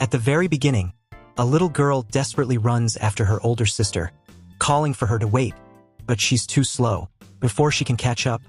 At the very beginning, a little girl desperately runs after her older sister, calling for her to wait, but she's too slow. Before she can catch up,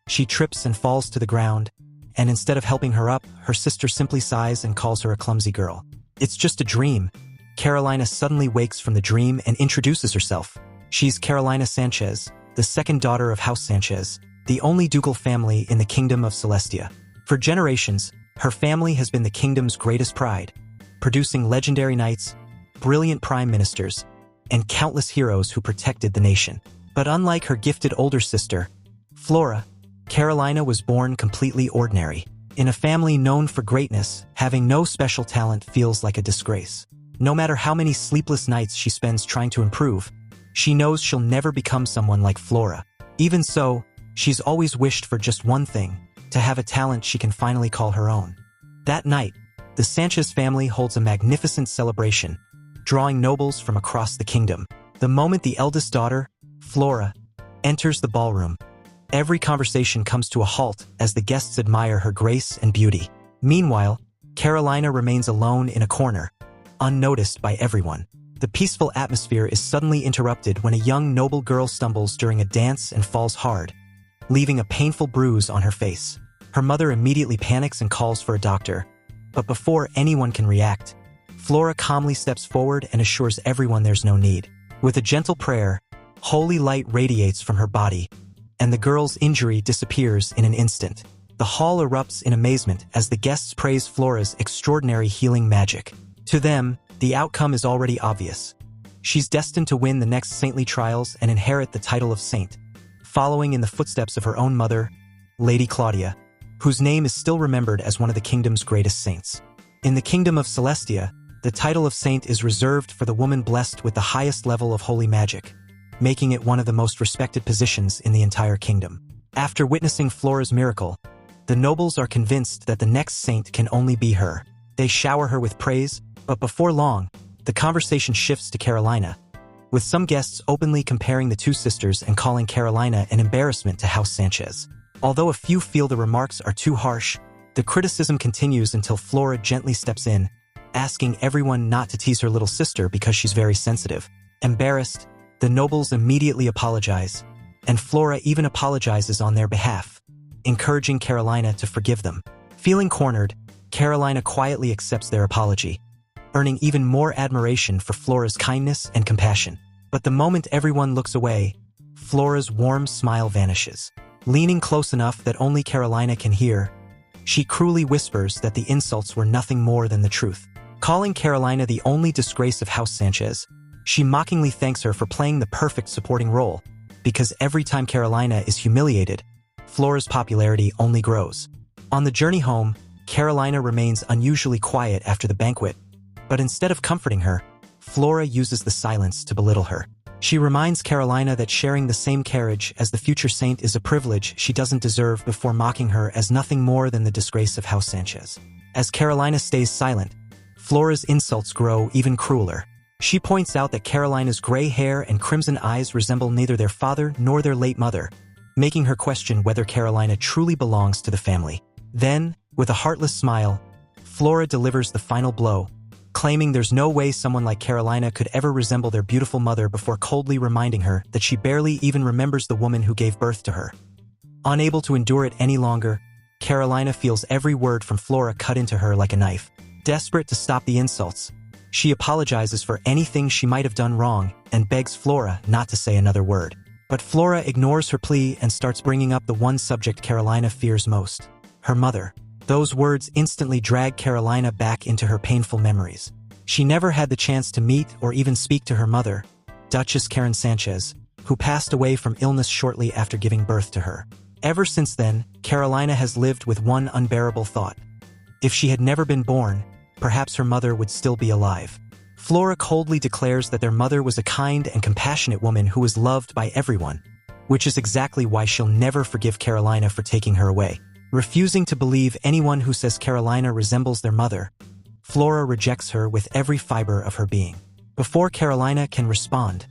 she trips and falls to the ground, and instead of helping her up, her sister simply sighs and calls her a clumsy girl. It's just a dream. Carolina suddenly wakes from the dream and introduces herself. She's Carolina Sanchez, the second daughter of House Sanchez, the only ducal family in the Kingdom of Celestia. For generations, her family has been the kingdom's greatest pride, producing legendary knights, brilliant prime ministers, and countless heroes who protected the nation. But unlike her gifted older sister, Flora, Carolina was born completely ordinary. In a family known for greatness, having no special talent feels like a disgrace. No matter how many sleepless nights she spends trying to improve, she knows she'll never become someone like Flora. Even so, she's always wished for just one thing: to have a talent she can finally call her own. That night, the Sanchez family holds a magnificent celebration, drawing nobles from across the kingdom. The moment the eldest daughter, Flora, enters the ballroom, every conversation comes to a halt as the guests admire her grace and beauty. Meanwhile, Carolina remains alone in a corner, unnoticed by everyone. The peaceful atmosphere is suddenly interrupted when a young noble girl stumbles during a dance and falls hard, leaving a painful bruise on her face. Her mother immediately panics and calls for a doctor, but before anyone can react, Flora calmly steps forward and assures everyone there's no need. With a gentle prayer, holy light radiates from her body, and the girl's injury disappears in an instant. The hall erupts in amazement as the guests praise Flora's extraordinary healing magic. To them, the outcome is already obvious. She's destined to win the next saintly trials and inherit the title of saint, following in the footsteps of her own mother, Lady Claudia, whose name is still remembered as one of the kingdom's greatest saints. In the Kingdom of Celestia, the title of saint is reserved for the woman blessed with the highest level of holy magic, making it one of the most respected positions in the entire kingdom. After witnessing Flora's miracle, the nobles are convinced that the next saint can only be her. They shower her with praise, but before long, the conversation shifts to Carolina, with some guests openly comparing the two sisters and calling Carolina an embarrassment to House Sanchez. Although a few feel the remarks are too harsh, the criticism continues until Flora gently steps in, asking everyone not to tease her little sister because she's very sensitive. Embarrassed, the nobles immediately apologize, and Flora even apologizes on their behalf, encouraging Carolina to forgive them. Feeling cornered, Carolina quietly accepts their apology, earning even more admiration for Flora's kindness and compassion. But the moment everyone looks away, Flora's warm smile vanishes. Leaning close enough that only Carolina can hear, she cruelly whispers that the insults were nothing more than the truth. Calling Carolina the only disgrace of House Sanchez, she mockingly thanks her for playing the perfect supporting role, because every time Carolina is humiliated, Flora's popularity only grows. On the journey home, Carolina remains unusually quiet after the banquet, but instead of comforting her, Flora uses the silence to belittle her. She reminds Carolina that sharing the same carriage as the future saint is a privilege she doesn't deserve before mocking her as nothing more than the disgrace of House Sanchez. As Carolina stays silent, Flora's insults grow even crueler. She points out that Carolina's gray hair and crimson eyes resemble neither their father nor their late mother, making her question whether Carolina truly belongs to the family. Then, with a heartless smile, Flora delivers the final blow, claiming there's no way someone like Carolina could ever resemble their beautiful mother before coldly reminding her that she barely even remembers the woman who gave birth to her. Unable to endure it any longer, Carolina feels every word from Flora cut into her like a knife. Desperate to stop the insults, she apologizes for anything she might have done wrong and begs Flora not to say another word. But Flora ignores her plea and starts bringing up the one subject Carolina fears most: her mother. Those words instantly drag Carolina back into her painful memories. She never had the chance to meet or even speak to her mother, Duchess Karen Sanchez, who passed away from illness shortly after giving birth to her. Ever since then, Carolina has lived with one unbearable thought: if she had never been born, perhaps her mother would still be alive. Flora coldly declares that their mother was a kind and compassionate woman who was loved by everyone, which is exactly why she'll never forgive Carolina for taking her away. Refusing to believe anyone who says Carolina resembles their mother, Flora rejects her with every fiber of her being. Before Carolina can respond,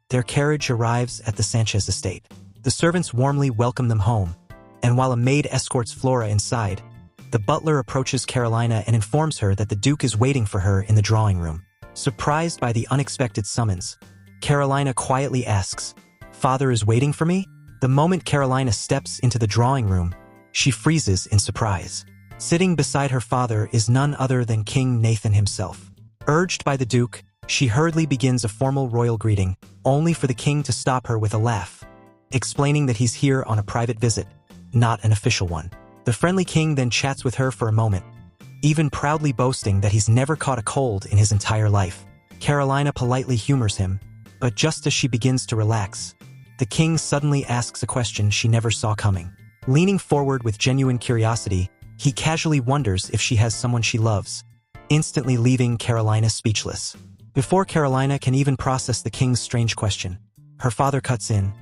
their carriage arrives at the Sanchez estate. The servants warmly welcome them home, and while a maid escorts Flora inside, the butler approaches Carolina and informs her that the Duke is waiting for her in the drawing room. Surprised by the unexpected summons, Carolina quietly asks, "Father is waiting for me?" The moment Carolina steps into the drawing room, she freezes in surprise. Sitting beside her father is none other than King Nathan himself. Urged by the Duke, she hurriedly begins a formal royal greeting, only for the king to stop her with a laugh, explaining that he's here on a private visit, not an official one. The friendly king then chats with her for a moment, even proudly boasting that he's never caught a cold in his entire life. Carolina politely humors him, but just as she begins to relax, the king suddenly asks a question she never saw coming. Leaning forward with genuine curiosity, he casually wonders if she has someone she loves, instantly leaving Carolina speechless. Before Carolina can even process the king's strange question, her father cuts in,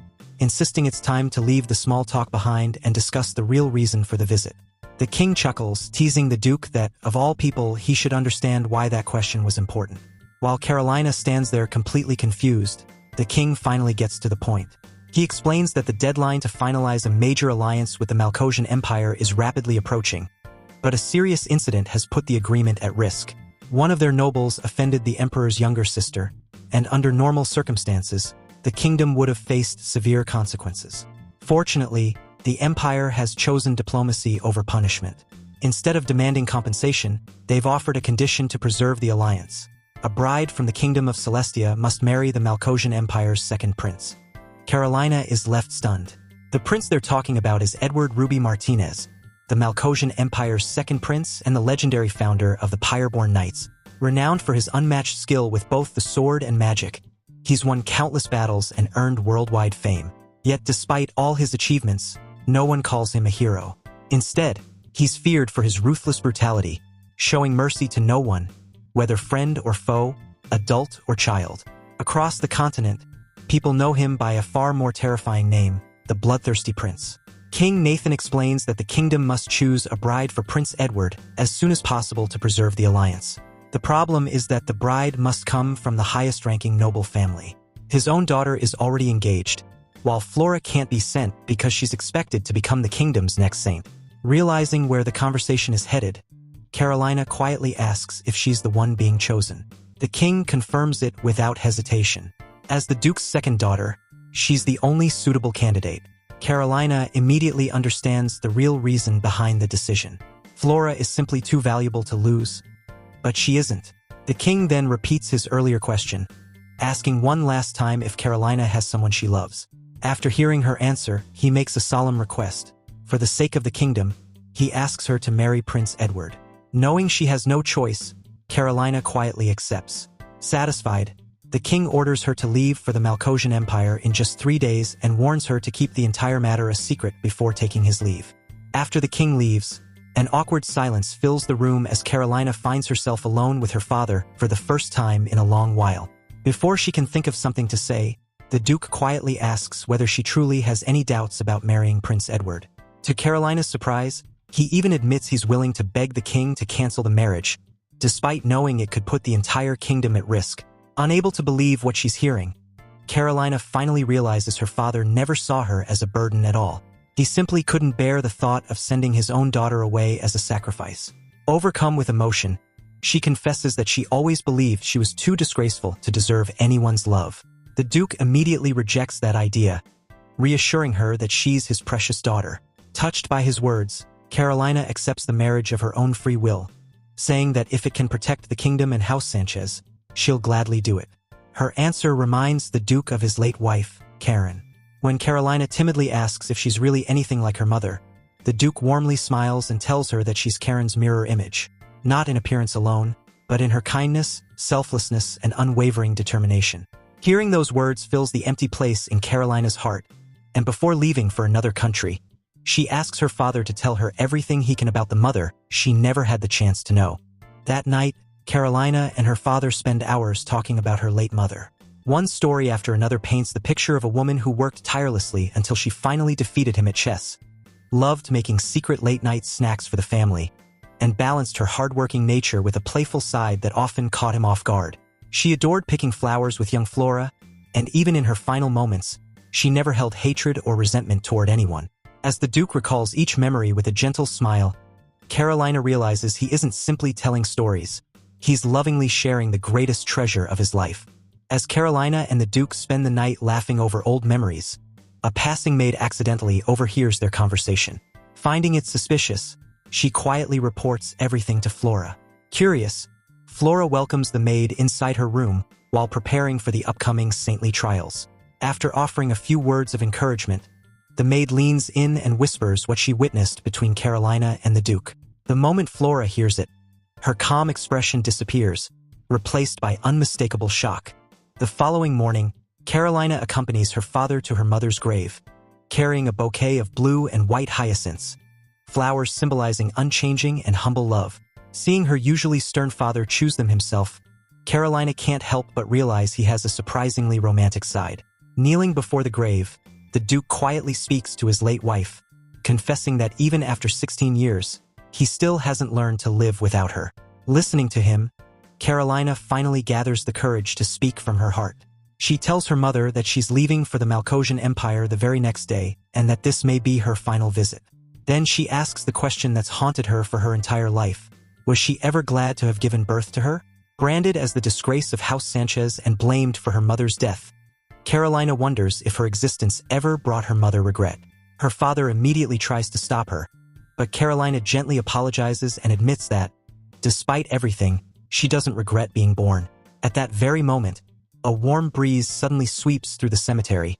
insisting it's time to leave the small talk behind and discuss the real reason for the visit. The king chuckles, teasing the Duke that, of all people, he should understand why that question was important. While Carolina stands there completely confused, the king finally gets to the point. He explains that the deadline to finalize a major alliance with the Malcosian Empire is rapidly approaching, but a serious incident has put the agreement at risk. One of their nobles offended the emperor's younger sister, and under normal circumstances, the kingdom would have faced severe consequences. Fortunately, the empire has chosen diplomacy over punishment. Instead of demanding compensation, they've offered a condition to preserve the alliance. A bride from the kingdom of Celestia must marry the Malcosian Empire's second prince. Carolina is left stunned. The prince they're talking about is Edward Ruby Martinez, the Malcosian Empire's second prince and the legendary founder of the Pyreborn Knights. Renowned for his unmatched skill with both the sword and magic, he's won countless battles and earned worldwide fame. Yet despite all his achievements, no one calls him a hero. Instead, he's feared for his ruthless brutality, showing mercy to no one, whether friend or foe, adult or child. Across the continent, people know him by a far more terrifying name, the Bloodthirsty Prince. King Nathan explains that the kingdom must choose a bride for Prince Edward as soon as possible to preserve the alliance. The problem is that the bride must come from the highest-ranking noble family. His own daughter is already engaged, while Flora can't be sent because she's expected to become the kingdom's next saint. Realizing where the conversation is headed, Carolina quietly asks if she's the one being chosen. The king confirms it without hesitation. As the Duke's second daughter, she's the only suitable candidate. Carolina immediately understands the real reason behind the decision. Flora is simply too valuable to lose. But she isn't. The king then repeats his earlier question, asking one last time if Carolina has someone she loves. After hearing her answer, he makes a solemn request. For the sake of the kingdom, he asks her to marry Prince Edward. Knowing she has no choice, Carolina quietly accepts. Satisfied, the king orders her to leave for the Malcosian Empire in just 3 days and warns her to keep the entire matter a secret before taking his leave. After the king leaves, an awkward silence fills the room as Carolina finds herself alone with her father for the first time in a long while. Before she can think of something to say, the Duke quietly asks whether she truly has any doubts about marrying Prince Edward. To Carolina's surprise, he even admits he's willing to beg the king to cancel the marriage, despite knowing it could put the entire kingdom at risk. Unable to believe what she's hearing, Carolina finally realizes her father never saw her as a burden at all. He simply couldn't bear the thought of sending his own daughter away as a sacrifice. Overcome with emotion, she confesses that she always believed she was too disgraceful to deserve anyone's love. The Duke immediately rejects that idea, reassuring her that she's his precious daughter. Touched by his words, Carolina accepts the marriage of her own free will, saying that if it can protect the kingdom and House Sanchez, she'll gladly do it. Her answer reminds the Duke of his late wife, Karen. When Carolina timidly asks if she's really anything like her mother, the Duke warmly smiles and tells her that she's Karen's mirror image, not in appearance alone, but in her kindness, selflessness, and unwavering determination. Hearing those words fills the empty place in Carolina's heart, and before leaving for another country, she asks her father to tell her everything he can about the mother she never had the chance to know. That night, Carolina and her father spend hours talking about her late mother. One story after another paints the picture of a woman who worked tirelessly until she finally defeated him at chess, loved making secret late-night snacks for the family, and balanced her hardworking nature with a playful side that often caught him off guard. She adored picking flowers with young Flora, and even in her final moments, she never held hatred or resentment toward anyone. As the Duke recalls each memory with a gentle smile, Carolina realizes he isn't simply telling stories. He's lovingly sharing the greatest treasure of his life. As Carolina and the Duke spend the night laughing over old memories, a passing maid accidentally overhears their conversation. Finding it suspicious, she quietly reports everything to Flora. Curious, Flora welcomes the maid inside her room while preparing for the upcoming saintly trials. After offering a few words of encouragement, the maid leans in and whispers what she witnessed between Carolina and the Duke. The moment Flora hears it, her calm expression disappears, replaced by unmistakable shock. The following morning, Carolina accompanies her father to her mother's grave, carrying a bouquet of blue and white hyacinths, flowers symbolizing unchanging and humble love. Seeing her usually stern father choose them himself, Carolina can't help but realize he has a surprisingly romantic side. Kneeling before the grave, the Duke quietly speaks to his late wife, confessing that even after 16 years, he still hasn't learned to live without her. Listening to him, Carolina finally gathers the courage to speak from her heart. She tells her mother that she's leaving for the Malcosian Empire the very next day and that this may be her final visit. Then she asks the question that's haunted her for her entire life. Was she ever glad to have given birth to her? Branded as the disgrace of House Sanchez and blamed for her mother's death, Carolina wonders if her existence ever brought her mother regret. Her father immediately tries to stop her, but Carolina gently apologizes and admits that, despite everything, she doesn't regret being born. At that very moment, a warm breeze suddenly sweeps through the cemetery,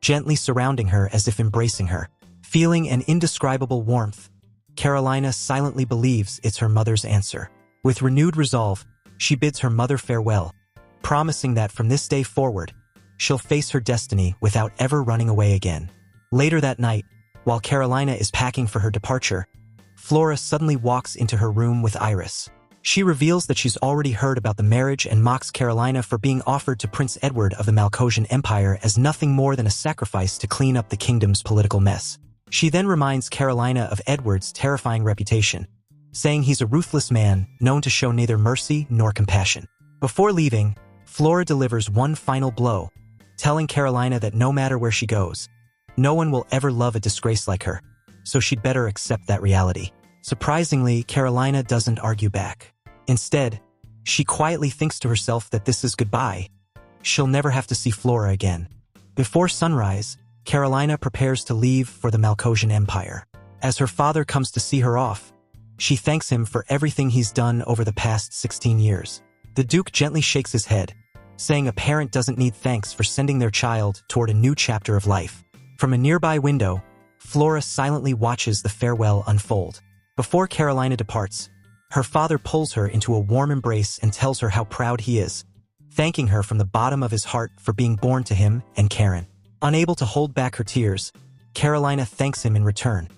gently surrounding her as if embracing her. Feeling an indescribable warmth, Carolina silently believes it's her mother's answer. With renewed resolve, she bids her mother farewell, promising that from this day forward, she'll face her destiny without ever running away again. Later that night, while Carolina is packing for her departure, Flora suddenly walks into her room with Iris. She reveals that she's already heard about the marriage and mocks Carolina for being offered to Prince Edward of the Malcosian Empire as nothing more than a sacrifice to clean up the kingdom's political mess. She then reminds Carolina of Edward's terrifying reputation, saying he's a ruthless man known to show neither mercy nor compassion. Before leaving, Flora delivers one final blow, telling Carolina that no matter where she goes, no one will ever love a disgrace like her, so she'd better accept that reality. Surprisingly, Carolina doesn't argue back. Instead, she quietly thinks to herself that this is goodbye. She'll never have to see Flora again. Before sunrise, Carolina prepares to leave for the Malcosian Empire. As her father comes to see her off, she thanks him for everything he's done over the past 16 years. The Duke gently shakes his head, saying a parent doesn't need thanks for sending their child toward a new chapter of life. From a nearby window, Flora silently watches the farewell unfold. Before Carolina departs, her father pulls her into a warm embrace and tells her how proud he is, thanking her from the bottom of his heart for being born to him and Karen. Unable to hold back her tears, Carolina thanks him in return,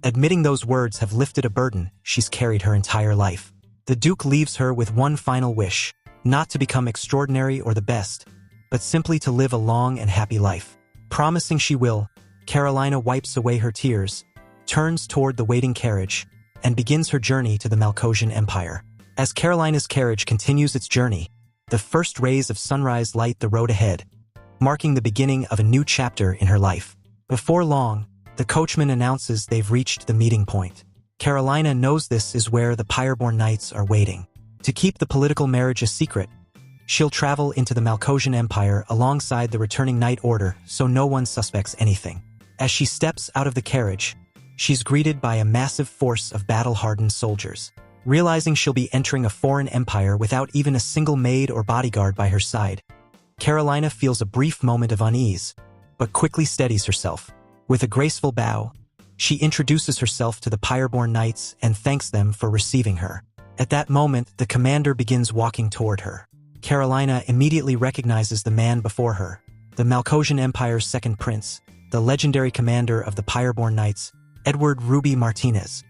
admitting those words have lifted a burden she's carried her entire life. The Duke leaves her with one final wish, not to become extraordinary or the best, but simply to live a long and happy life. Promising she will, Carolina wipes away her tears, turns toward the waiting carriage, and begins her journey to the Malcosian Empire. As Carolina's carriage continues its journey, the first rays of sunrise light the road ahead, marking the beginning of a new chapter in her life. Before long, the coachman announces they've reached the meeting point. Carolina knows this is where the Pyreborn Knights are waiting. To keep the political marriage a secret, she'll travel into the Malcosian Empire alongside the returning Knight Order so no one suspects anything. As she steps out of the carriage, she's greeted by a massive force of battle-hardened soldiers. Realizing she'll be entering a foreign empire without even a single maid or bodyguard by her side, Carolina feels a brief moment of unease, but quickly steadies herself. With a graceful bow, she introduces herself to the Pyreborn Knights and thanks them for receiving her. At that moment, the commander begins walking toward her. Carolina immediately recognizes the man before her, the Malcosian Empire's second prince, the legendary commander of the Pyreborn Knights, Edward Ruby Martinez.